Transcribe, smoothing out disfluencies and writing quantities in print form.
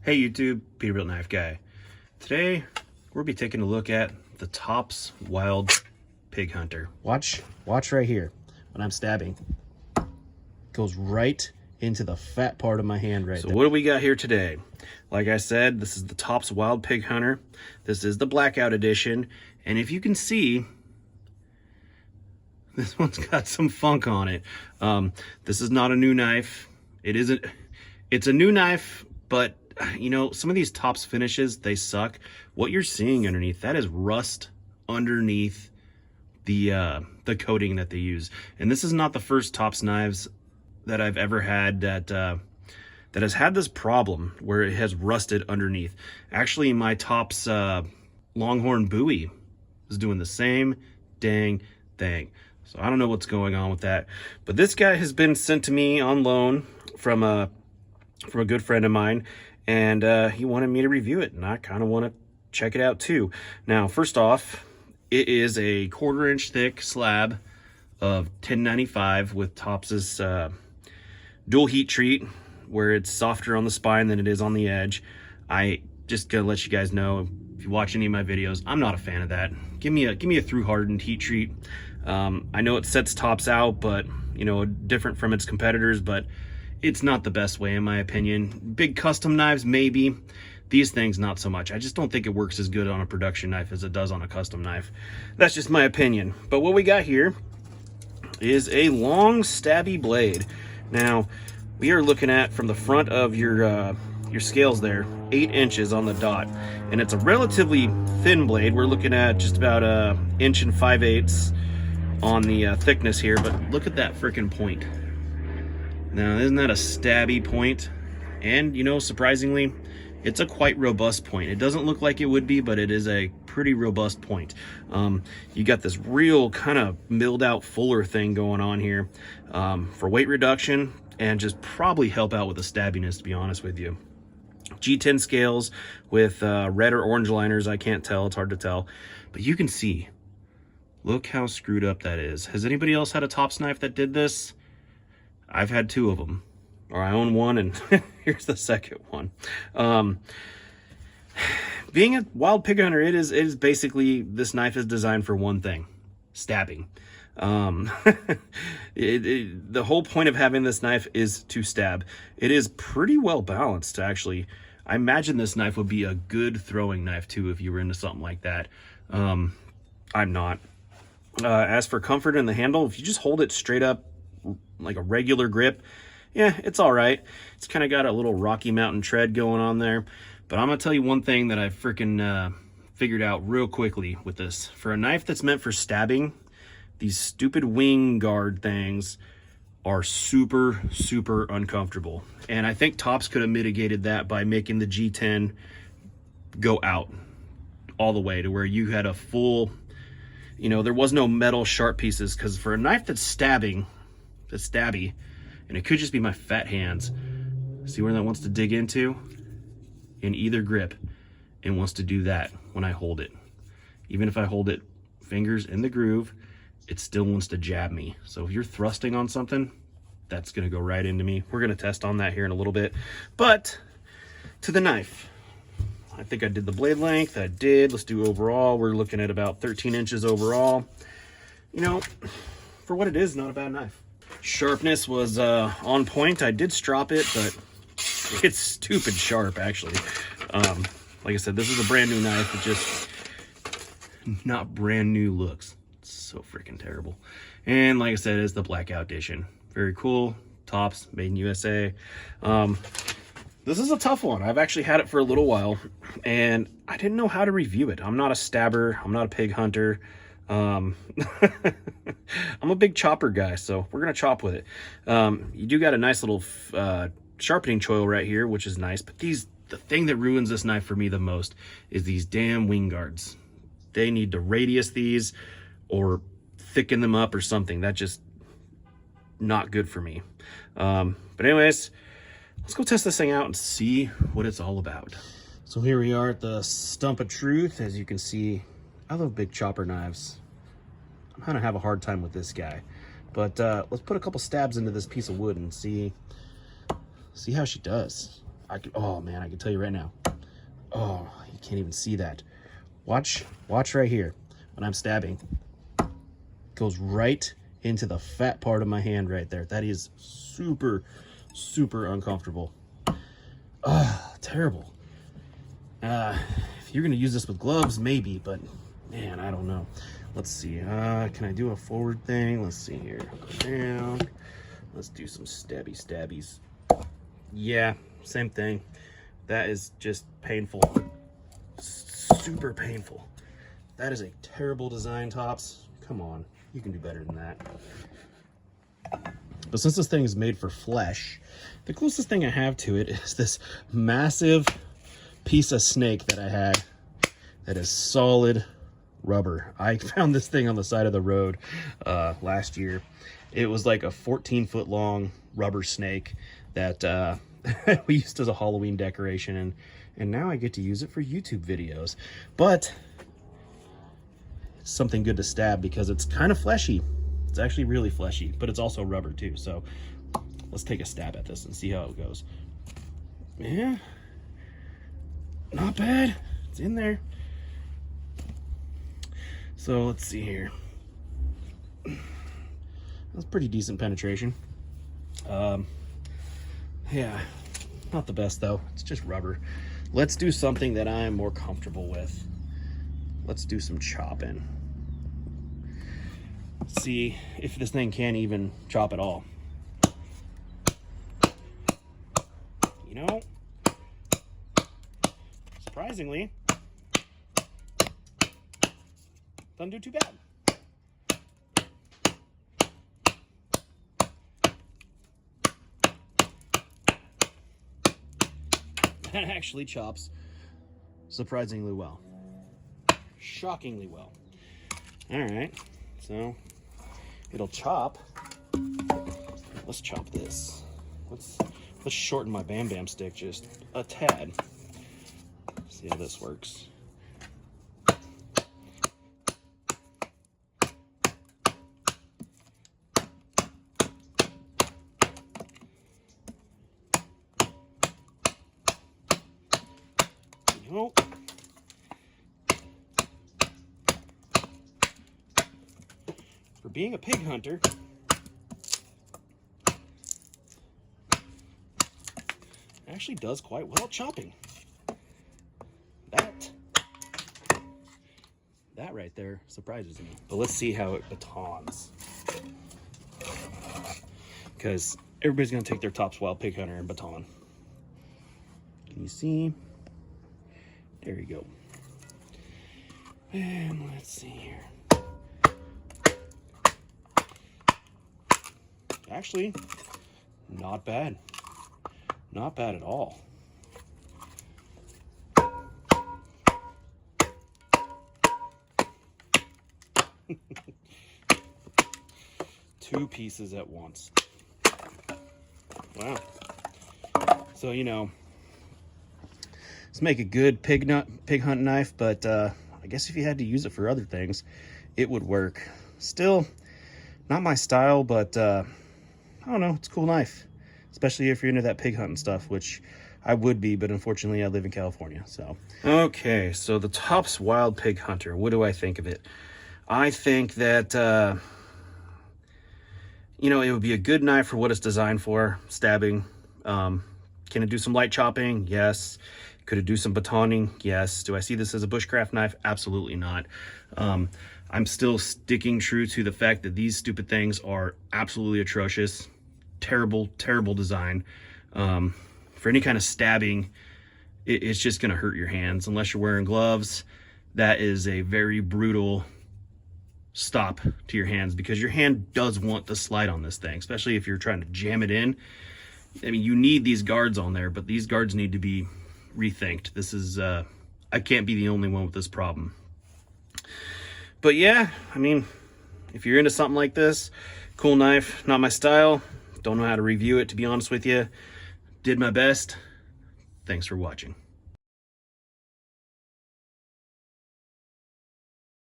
Hey YouTube, Peterbilt Knife Guy. Today we'll be taking a look at the Tops Wild Pig Hunter. Watch right here when I'm stabbing. It goes right into the fat part of my hand right there. So what do we got here today? Like I said, this is the Tops Wild Pig Hunter. This is the blackout edition, and if you can see, this one's got some funk on it. This is not a new knife. It's a new knife, but you know, some of these Tops finishes, they suck. What you're seeing underneath, that is rust underneath the coating that they use. And this is not the first Tops knives that I've ever had that has had this problem where it has rusted underneath. Actually, my Tops Longhorn Bowie is doing the same dang thing. So I don't know what's going on with that. But this guy has been sent to me on loan from a good friend of mine, and he wanted me to review it, and I kind of want to check it out too. Now, first off, it is a 1/4 inch thick slab of 1095 with Tops's dual heat treat, where it's softer on the spine than it is on the edge. I just gotta let you guys know, if you watch any of my videos, I'm not a fan of that. Give me a through hardened heat treat. I know it sets Tops out, but you know, different from its competitors, but it's not the best way in my opinion. Big custom knives, maybe. These things, not so much. I just don't think it works as good on a production knife as it does on a custom knife. That's just my opinion. But what we got here is a long stabby blade. Now, we are looking at, from the front of your scales there, 8 inches on the dot. And it's a relatively thin blade. We're looking at just about 1 5/8 inches on the thickness here, but look at that freaking point. Now, isn't that a stabby point? And, you know, surprisingly, it's a quite robust point. It doesn't look like it would be, but it is a pretty robust point. You got this real kind of milled out fuller thing going on here for weight reduction, and just probably help out with the stabbiness, to be honest with you. G10 scales with red or orange liners. I can't tell, it's hard to tell, but you can see, look how screwed up that is. Has anybody else had a Tops knife that did this? I've had 2 of them, or I own one, and here's the second one. Being a wild pig hunter, it is basically, this knife is designed for one thing: stabbing. The whole point of having this knife is to stab. It is pretty well balanced, actually. I imagine this knife would be a good throwing knife too if you were into something like that. I'm not. As for comfort in the handle, if you just hold it straight up like a regular grip, yeah, it's all right. It's kind of got a little Rocky Mountain tread going on there. But I'm gonna tell you one thing that I freaking figured out real quickly with this. For a knife that's meant for stabbing, these stupid wing guard things are super, super uncomfortable. And I think Tops could have mitigated that by making the G10 go out all the way to where you had a full, you know, there was no metal sharp pieces. Because for a knife that's stabbing, that's stabby, and it could just be my fat hands. See where that wants to dig into? In either grip, it wants to do that when I hold it. Even if I hold it fingers in the groove, it still wants to jab me. So if you're thrusting on something, that's gonna go right into me. We're gonna test on that here in a little bit. But to the knife, I think I did the blade length. I did. Let's do overall. We're looking at about 13 inches overall. You know, for what it is, not a bad knife. Sharpness was on point. I did strop it, but it's stupid sharp, actually. Like I said, this is a brand new knife. It just not brand new looks. It's so freaking terrible. And like I said, it's the blackout edition. Very cool. Tops, made in USA. This is a tough one. I've actually had it for a little while, and I didn't know how to review it. I'm not a stabber. I'm not a pig hunter. I'm a big chopper guy, so we're gonna chop with it. You do got a nice little sharpening choil right here, which is nice, but the thing that ruins this knife for me the most is these damn wing guards. They need to radius these or thicken them up or something. That's just not good for me. But anyways, let's go test this thing out and see what it's all about. So here we are at the stump of truth. As you can see, I love big chopper knives. I'm gonna have a hard time with this guy, but let's put a couple stabs into this piece of wood and see how she does. Oh man, I can tell you right now. Oh, you can't even see that. Watch right here. When I'm stabbing, it goes right into the fat part of my hand right there. That is super, super uncomfortable. Oh, terrible. If you're gonna use this with gloves, maybe, but man, I don't know. Let's see. Can I do a forward thing? Let's see here. Down. Let's do some stabbies. Yeah, same thing. That is just painful. Super painful. That is a terrible design, Tops. Come on, you can do better than that. But since this thing is made for flesh, the closest thing I have to it is this massive piece of snake that I had that is solid rubber. I found this thing on the side of the road last year. It was like a 14-foot long rubber snake that we used as a Halloween decoration, and now I get to use it for YouTube videos. But it's something good to stab because it's kind of fleshy. It's actually really fleshy, but it's also rubber too. So let's take a stab at this and see how it goes. Yeah, not bad. It's in there. So let's see here. That's pretty decent penetration. Yeah, not the best though. It's just rubber. Let's do something that I'm more comfortable with. Let's do some chopping. See if this thing can even chop at all. You know, surprisingly, doesn't do too bad. That actually chops surprisingly well. Shockingly well. All right, so it'll chop. Let's chop this. Let's shorten my Bam Bam stick just a tad. See how this works. Nope. For being a pig hunter, it actually does quite well chopping. That right there surprises me. But let's see how it batons. Because everybody's gonna take their Tops Wild Pig Hunter and baton. Can you see? There you go. And let's see here. Actually, not bad. Not bad at all. Two pieces at once. Wow. So, you know, let's make a good pig hunt knife, but I guess if you had to use it for other things, it would work. Still, not my style, but I don't know, it's a cool knife, especially if you're into that pig hunting stuff, which I would be, but unfortunately I live in California, so. Okay, so the Tops Wild Pig Hunter, what do I think of it? I think that, you know, it would be a good knife for what it's designed for, stabbing. Can it do some light chopping? Yes. Could it do some batoning? Yes. Do I see this as a bushcraft knife? Absolutely not. I'm still sticking true to the fact that these stupid things are absolutely atrocious. Terrible, terrible design. For any kind of stabbing, it's just going to hurt your hands. Unless you're wearing gloves, that is a very brutal stop to your hands, because your hand does want to slide on this thing, especially if you're trying to jam it in. I mean, you need these guards on there, but these guards need to be rethinked. This is, I can't be the only one with this problem. But yeah, I mean, if you're into something like this, cool knife, not my style. Don't know how to review it, to be honest with you. Did my best. Thanks for watching.